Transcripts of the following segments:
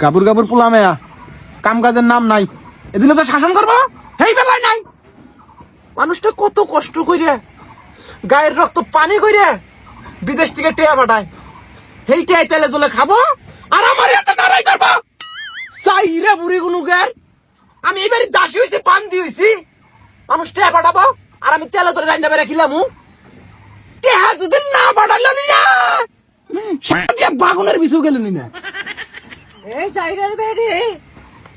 গাবুর গাবুর পোলা মেয়া, কাম কাজের নাম নাই, এদিকে তো শাসন করবো এই বেলায় নাই। মানুষটা কত কষ্ট করে গায়ের রক্ত পানি করে বিদেশ থেকে টেয়া পাঠায়, এই টেয়াই তেলে জলে খাবো আর আমার এত নারাই করবো। চাই রে বুড়ি গুনুগার, আমি এবারে দাসী হয়েছি, পান্দি হয়েছি, মানুষ টেয়া পাঠাবো আর আমি তেলে জলে রান্না বেড়ে খিলাম। টেহা যদি না পাঠালো না বাগুনের বিছু গেল না। এই চাইরার বেডে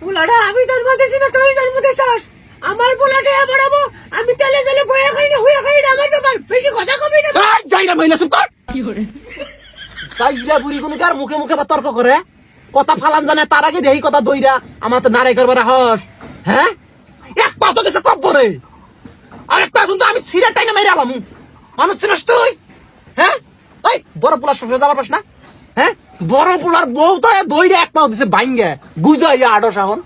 পোলাটা আমি জন্ম দিছি না তুই জন্ম দিছস? আমার পোলাটা বাড়াবো, আমি তেলে জলে বয়া খাই না হুয়া খাই না, আমার ব্যাপার বেশি কথা কবি না। এই যাইরা মহিলা চুপ কর। যাইরা বুড়ি গুনুগার মুখে মুখে তর্ক করে কথা ফালাম জানে, তার আগে দেই কথা দইরা আমার তো নারাই করবার হস। হ্যাঁ, এক পা তো গেছে কব্বরে, আর একটা কিন্তু আমি সিরা টাইনা মেরে আলাম। মানুষ চিনস তুই? হ্যাঁ, ওই বড় পোলার শ্বশুরে যাবার পাস না? হ্যাঁ, বড় পোলার বউ তো দইরা এক পাও দিছে বাইঙ্গে গুজাইয়া আড়স এখন।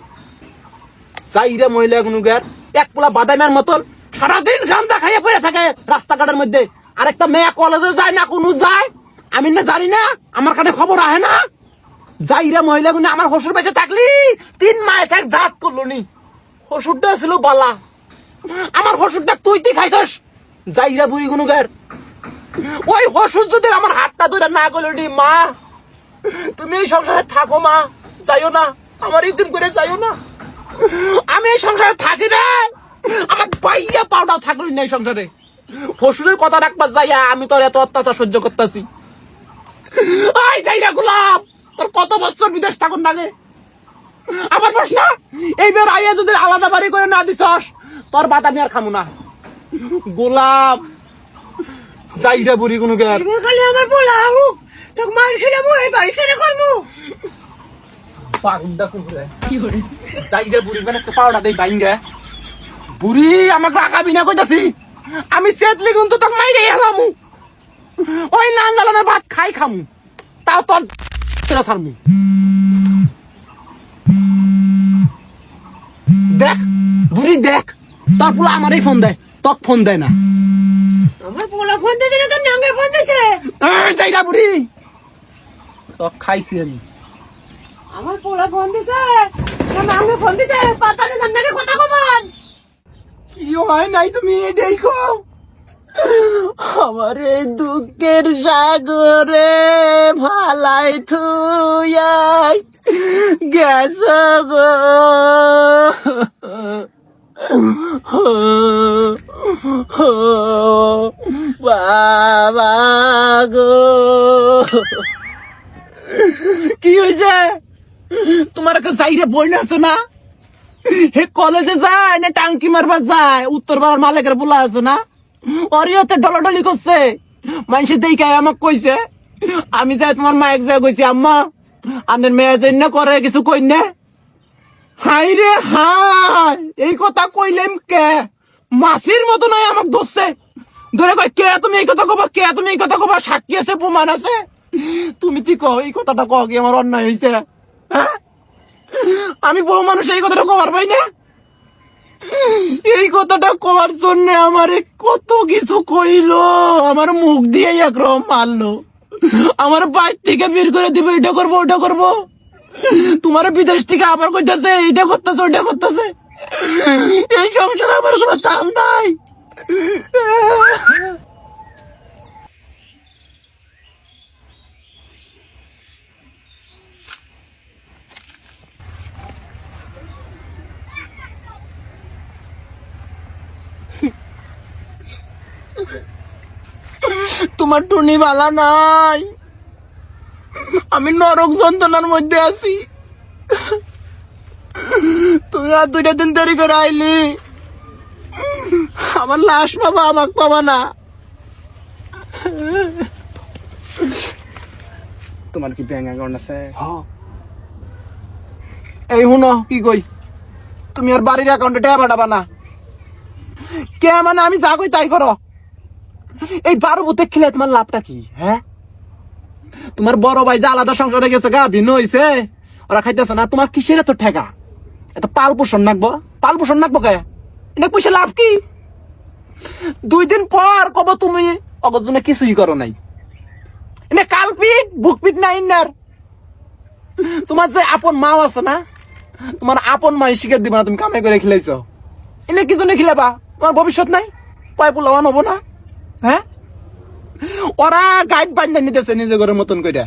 চাইরা মহিলা গুনুগার এক পোলা বাদামের মতন সারাদিন গাঞ্জা খাইয়া পড়ে থাকে রাস্তাঘাটের মধ্যে, আর একটা মেয়ে কলেজে যায় না কোনো যায়, আমি না জানি না, আমার কাছে খবর আহে না। যাইরা মহিলা গুনে আমার হসুর বেঁচে থাকলি 3 মাস এক জাত করলো নি, হসুরটা ছিল বালা, আমার হসুরটা তুই খাইছস। যাইরা বুড়ি গুনুগার ওই হসুর যদি আমার হাতটা ধরে না করলো নি, মা তুমি এই সংসারে থাকো, মা যাইও না, আমার ইদিন করে যাইও না, আমি এই সংসারে থাকি না, আমার বাইয়া পাউডাও থাকলো না এই সংসারে। হসুরের কথা রাখবা যাইয়া আমি তোর এত অত্যাচার সহ্য করতেছি। আই যাইরা গোলাপ, তোর কত বছর বিদেশ থাকুন লাগে আমার প্রশ্ন, এইবার আইয়া যদি আলাদা বাড়ি করে না দিছস তোর বাদ আমি আর খামু না। গোলাপ যাইরা বুড়ি গুনুগার, এবার খালি আমার পোলাও তোকে মার খেলাবো, এই বাড়ি ছেড়ে করবো। পাগুন্ডা কুকুরে যাইরা বুড়ি মানে পাউডা দেই বাইঙ্গা। বুড়ি আমাকে রাগাবি না কইতাছি, আমি সেতলি কিন্তু তোকে মাইরে হেলামু, ওই নান জ্বালানোর ভাত খাই খামু, তাও তোর ছাড়মু। দেখ বুড়ি দেখ, তোর পোলা আমারই ফোন দেয়, তোক ফোন দেয় না। আমার পোলা ফোন দিছে না, তোর নাঙ্গে ফোন দিছে। যাইরা বুড়ি তোক খাইছি আমি। আমার পোলা ফোন দিছে, তোর নাঙ্গে ফোন দিছে, পাতালে জান্নাকে কথা কমান। কি হয় নাই তুমি এটাই কও, আমার এই দুঃখের সাগরে ভালাই থুয়াই গেছ গো বাবা গো। কি হয়েছে তোমার কাছে যাইরে বই না আছে না, হে কলেজে যায় না টাঙ্কি মারবার যায়, উত্তর পাড়ার মালিকের বলা আছে না, অরিয়তে ডলাডলি করছে, মানুষের দেখে আমাকে কইছে, আমি যাই তোমার মায়ের যাই কইছি আম্মা আপনার মেয়ে যেন না করে কিছু কই না। হাই রে হাই, এই কথা কইলেম কে মাসির মতো নয় আমাকে ধরছে, ধরে কয় কে তুমি এই কথা কবা, কে তুমি এই কথা কবা, সাক্ষী আছে প্রমাণ আছে, তুমি কি কও এই কথাটা কও কি আমার অন্যায় হয়েছে? হ্যাঁ, আমি বউ মানুষ এই কথাটা কবার পাই না, এই কথাটা কওয়ার জন্য আমারে কত কিছু কইলো, আমার মুখ দিয়ে একরকম মারলো, আমার বাইর থেকে বের করে দিবে, এটা করবো ওটা করবো, তোমার বিদেশ থেকে আবার কইতাছে এটা করতেছে ওইটা করতেছে, এই সংসারে আমার কোনো দাম নাই। তোমার টুনি বালা নাই, আমি নরক যন্ত্রণার মধ্যে আছি, তুমি আর 2টা দিন দেরি করে আইলি, আমার লাশ পাবা আমাক পাবা না। তোমার কি ব্যাংক অ্যাকাউন্ট আছে? এই শুনো কি কই, তুমি আর বাড়ির অ্যাকাউন্টে টাকা পাঠাবা না, কে মানে আমি যা কই তাই করো। এই 12 বুতে খেলে তোমার লাভটা কি? হ্যাঁ, তোমার বড় ভাই যে আলাদা সংসারে গেছে গা, ভিন্ন হয়েছে, ওরা খাইতেছে না, তোমার কিসের এত ঠেকা, এত পাল পোষণ নাকবো, পাল পোষণ নাকবো কে, এটা পয়সা লাভ কি? 2 দিন পর কব তুমি অগজনে কিছুই করো নাই, এনে কালপিট বুকপিট নাই ইন্নার তোমার যে আপন মাও আছে না, তোমার আপন মাই শিখে দিবা না, তুমি কামাই করে খিলাইছ। এনে কি জন্য খিলাবা? তোমার ভবিষ্যৎ নাই, পায় পোলাওয়ান হবো না? হ্যাঁ, ওরা গাইড বান্ধা নিতেছে নিজে ঘরের মতন কইরা।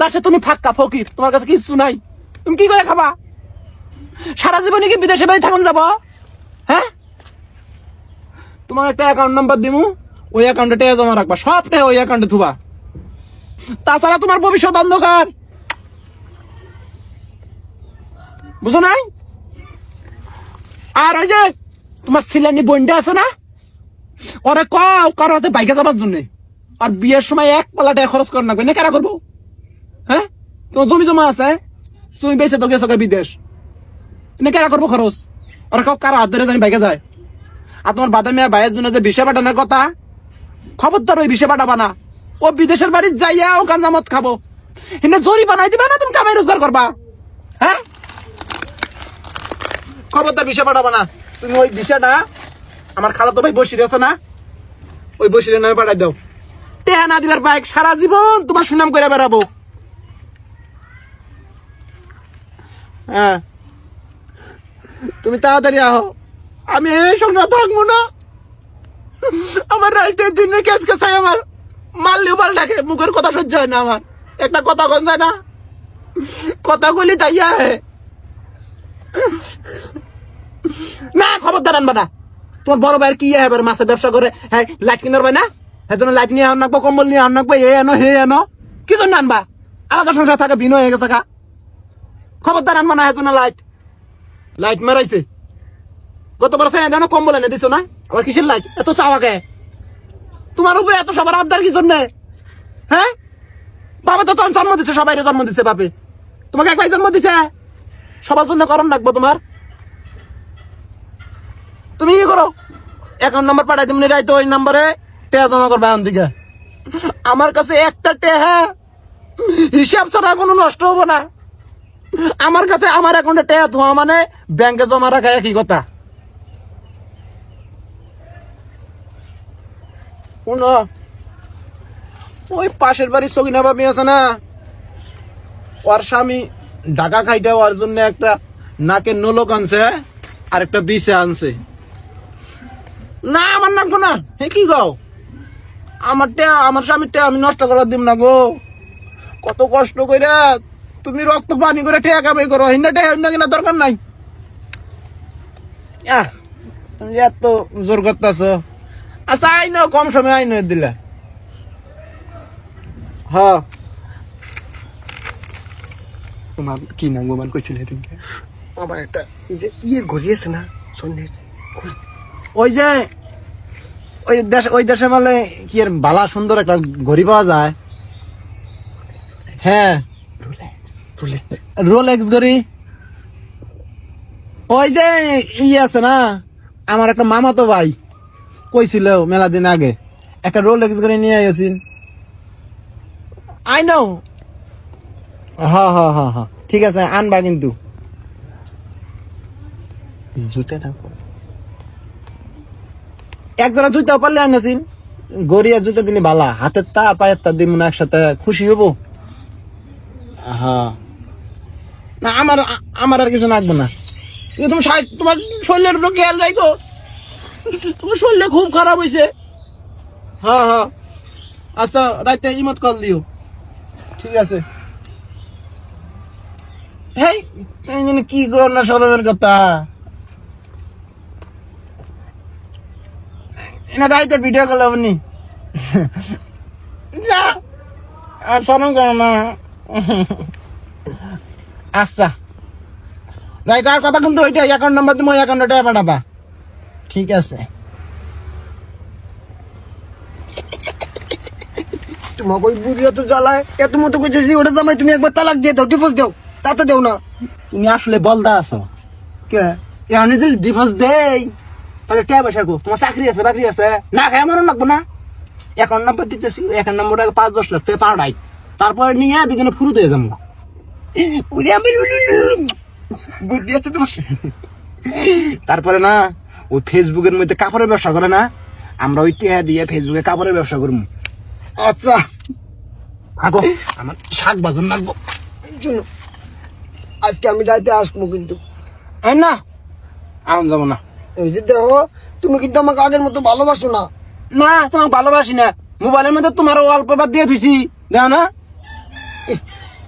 লাস্টে তুমি ফাক্কা ফকির, তোমার কাছে কিছু নাই, তুমি কি করে খাবা? সারা জীবনে কি বিদেশে বাড়ি থাকুন যাব? হ্যাঁ, তোমার একটা অ্যাকাউন্ট নাম্বার দিমু, ওই অ্যাকাউন্টে টাকা জমা রাখবা, সব টাকা ওই অ্যাকাউন্টে থুবা। তাছাড়া তোমার ভবিষ্যৎ অন্ধকার, বুঝো নাই? আর ওই যে তোমার ছিলেনি বন্ডা আছে না, ওরে কও কারো হাতে বাইকে যাবার জন্য, আর বিয়ের সময় এক পালা টাকা খরচ কর না, না কারা করবো? হ্যাঁ, তোমার জমি জমা আছে, তুমি বেঁচে তো গেছো বিদেশ, না কারা করবো খরচ? ওরা কাউ কারো হাত ধরে জানি বাইকে যায়। আর তোমার বাদামিয়া ভাইয়ের জন্য যে বিষে পাঠানোর কথা, খবরদার ওই বিষে পাঠাবা না। ও বিদেশের বাড়ি যাইয়া ও গাঞ্জামত খাবো, এনে জরি বানাই দিবা না, তুমি কামাই রোজগার করবা। হ্যাঁ, খবরদার বিষে পাঠাবা না। তুমি ওই বিষয়টা আমার খালাতো ভাই বসির আছে না, ওই বসিরের নামে পাঠাই দাও। টেহা না দিলার বাইক সারা জীবন তোমার সুনাম করে বেড়াবো। হ্যাঁ, তুমি তাড়াতাড়ি আহো, আমি এই সংসার থাকবো না। আমার রাইতের দিনে কেস কেসাই, আমার মারলেও ভাল লাগে, মুখের কথা সহ্য হয় না আমার, একটা কথা কন যায় না, কথা বলি তাইয়া হে না। খবরদার আনবা না। তোমার বড় ভাইয়ের কি এবার মাছের ব্যবসা করে, হ্যাঁ লাইট কিনার ভাই না, হ্যাঁ জন্য লাইট নিয়ে আনবো, কম্বল নিয়ে আনবো, এ আনো হে আনো, কি জন্য আনবা? আলাদা সংসার থাকে, ভিন্ন হয়ে গেছে। খবরদার আনবা না, হ্যাঁ জন্য লাইট লাইট মারাইছে। গতবার সে জানো কম্বল এনে দিছো না, আবার কিসের লাইট? এত চাওয়াকে তোমার উপরে এত সবার আবদার কি জন্য? হ্যাঁ, বাবা তো জন্ম দিছে, সবাই জন্ম দিছে বাপে, তোমাকে একলাই জন্ম দিছে, সবার জন্য করণ রাখবো তোমার। তুমি কি করো, অ্যাকাউন্ট নাম্বার পাঠাই তুমি রাইতো, ওই নাম্বারে টাকা জমা করবে। এখন দিকে আমার কাছে একটা টাকা হিসাব ছাড়া কোনো নষ্ট হবো না। আমার কাছে আমার অ্যাকাউন্টে টাকা ধোয়া মানে ব্যাংকে জমা রাখা একই কথা। ওই পাশের বাড়ির সগিনা বাবি আছে না, ওর স্বামী ঢাকা খাইটা ওর জন্য একটা নাকের নোলক আনছে আর একটা বিষে আনছে। না আমার নাকবো না, হ্যাঁ কি গাও, আমার স্বামীর আমি নষ্ট করার দিম না গো। কত কষ্ট করে তুমি রক্ত পানি করে ঠেয়া কামাই করো, হিন্দা ঠেয়া হিন্দা কিনা দরকার নাই। তুমি এত জোর করতেছ, আচ্ছা আইন কম সময় আইন দিলে। হ্যাঁ, তোমার কি নাম গোমান কইছিলে এদিনকে? আমার একটা ইয়ে ঘুরিয়েছে না সন্ধ্যের, ওই যে ওই দেশে বলে কি এর বালা সুন্দর একটা ঘড়ি পাওয়া যায়। হ্যাঁ, রোলেক্স ঘড়ি। ওই যে ইয়ে আছে না, আমার একটা মামাতো ভাই কইছিল মেলা দিন আগে একটা রোলেক্স ঘড়ি নিয়ে আইসিন। আই নো, হ্যাঁ হ্যাঁ হ্যাঁ হ্যাঁ, ঠিক আছে আনবা, কিন্তু জুতে না একজোড়া জুতা পারলে আনাসিন, গড়িয়া জুতা দিলে বালা, হাতের তা পায়ের তা দিব না একসাথে, খুশি হবো। হ্যাঁ, না আমার আর কিছু লাগবে না, কিন্তু তুমি তোমার শরীরের উপর খেয়াল রাখো, তোমার শরীরটা খুব খারাপ হয়েছে। হ্যাঁ হ্যাঁ, আচ্ছা রাইতে ইমত কল দিও, ঠিক আছে। হেই তুমি জানি কি কর না সরমের কথা, না রাইতে ভিডিও কল আপনি যা, আর সরম করো না। আচ্ছা রাইতে আর কথা, কিন্তু ওইটা অ্যাকাউন্ট নাম্বার তুমি ওই অ্যাকাউন্টে টাকা পাঠাবা, ঠিক আছে। তোমাকে ওই বুড়িয়া তো জ্বালায় এত মতো কইতেছি, ওটা জামাই তুমি একবার তালাক দিয়ে দাও, ডিভোর্স দাও, তা তো দেও না। তুমি আসলে বলদা আছো, কে এখন যদি ডিভোর্স দেই তাহলে টাকা পয়সা কো, তোমার চাকরি আছে বাকরি আছে, না খাই আমার লাগবো না। অ্যাকাউন্ট নাম্বার দিতেছি, অ্যাকাউন্ট নাম্বার 5-10 লাখ টাকা পাঠাই, তারপরে নিয়ে দুজনে ফুরুতে হয়ে যাবো। বুদ্ধি আছে তোমার। তারপরে না ওই ফেসবুকের মধ্যে কাপড়ের ব্যবসা করে না, আমরা ওই টেহা দিয়ে ফেসবুকে কাপড়ের ব্যবসা করবো। আচ্ছা আগো আমার শাক বাজন লাগবো। শুনো, আজকে আমি রাতে আসবো কিন্তু। না আমি যাবো না। এই যে দেখো, তুমি কিন্তু আমাকে আগের মতো ভালোবাসো না। না তোমাকে ভালোবাসি না, মোবাইলের মধ্যে তোমার অল্প বার দিয়ে দিছি, দেখো না?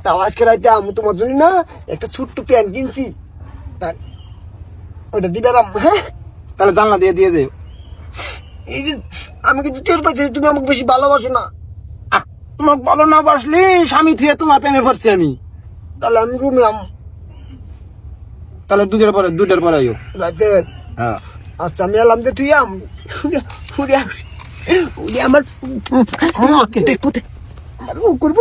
তাও আজকে রাতে আমি তোমার জন্য না একটা ছোট্ট প্যান্ট কিনছি, ওটা দিবে না। হ্যাঁ, তাহলে জানলা দিয়ে দিয়ে যাও। এই যে আমি কিন্তু টের পাইছি তুমি আমাকে বেশি ভালোবাসো না। তোমাকে ভালো না বাসলি স্বামী থুয়ে তোমার প্রেমে পড়ছি আমি। তাহলে আমি রুমে তাহলে দুটার পরে আইও। রাতে। হ্যাঁ আচ্ছা আমি এলাম যে তুই উনি আমার দেখবো করবো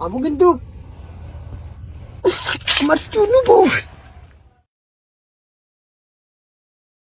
আমি কিন্তু আমার চুনু বউ